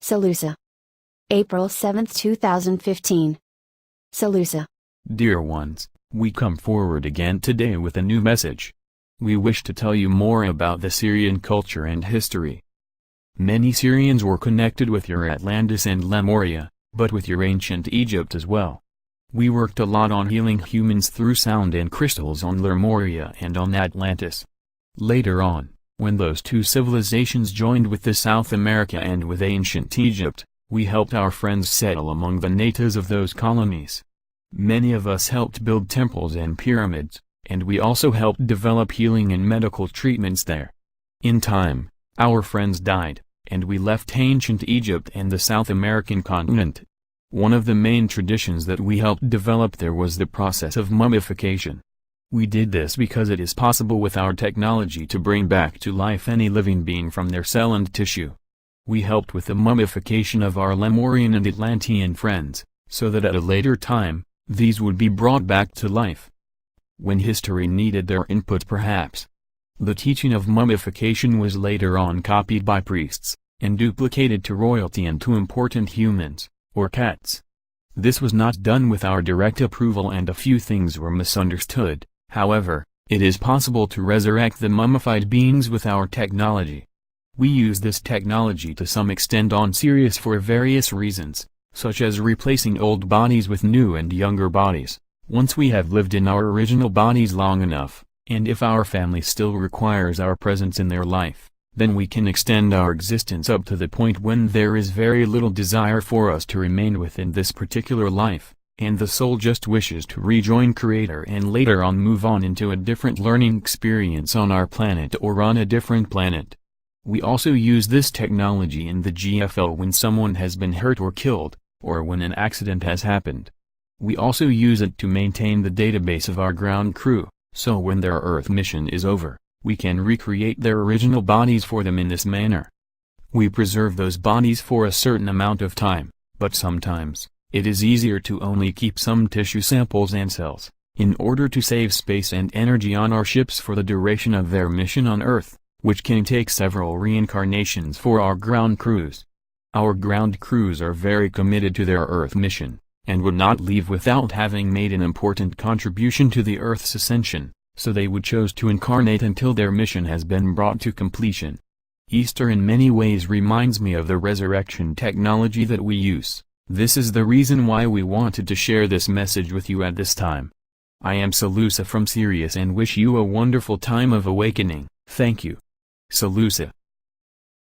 SaLuSa. April 7, 2015. SaLuSa. Dear ones, we come forward again today with a new message. We wish to tell you more about the Syrian culture and history. Many Syrians were connected with your Atlantis and Lemuria, but with your ancient Egypt as well. We worked a lot on healing humans through sound and crystals on Lemuria and on Atlantis. Later on, when those two civilizations joined with the South America and with ancient Egypt, we helped our friends settle among the natives of those colonies. Many of us helped build temples and pyramids, and we also helped develop healing and medical treatments there. In time, our friends died, and we left ancient Egypt and the South American continent. One of the main traditions that we helped develop there was the process of mummification. We did this because it is possible with our technology to bring back to life any living being from their cell and tissue. We helped with the mummification of our Lemurian and Atlantean friends, so that at a later time, these would be brought back to life. When history needed their input perhaps. The teaching of mummification was later on copied by priests, and duplicated to royalty and to important humans, or cats. This was not done with our direct approval and a few things were misunderstood. However, it is possible to resurrect the mummified beings with our technology. We use this technology to some extent on Sirius for various reasons, such as replacing old bodies with new and younger bodies, once we have lived in our original bodies long enough, and if our family still requires our presence in their life, then we can extend our existence up to the point when there is very little desire for us to remain within this particular life, and the soul just wishes to rejoin Creator and later on move on into a different learning experience on our planet or on a different planet. We also use this technology in the GFL when someone has been hurt or killed, or when an accident has happened. We also use it to maintain the database of our ground crew, so when their Earth mission is over, we can recreate their original bodies for them in this manner. We preserve those bodies for a certain amount of time, but sometimes, it is easier to only keep some tissue samples and cells, in order to save space and energy on our ships for the duration of their mission on Earth, which can take several reincarnations for our ground crews. Our ground crews are very committed to their Earth mission, and would not leave without having made an important contribution to the Earth's ascension, so they would choose to incarnate until their mission has been brought to completion. Easter in many ways reminds me of the resurrection technology that we use. This is the reason why we wanted to share this message with you at this time. I am SaLuSa from Sirius and wish you a wonderful time of awakening. Thank you. SaLuSa.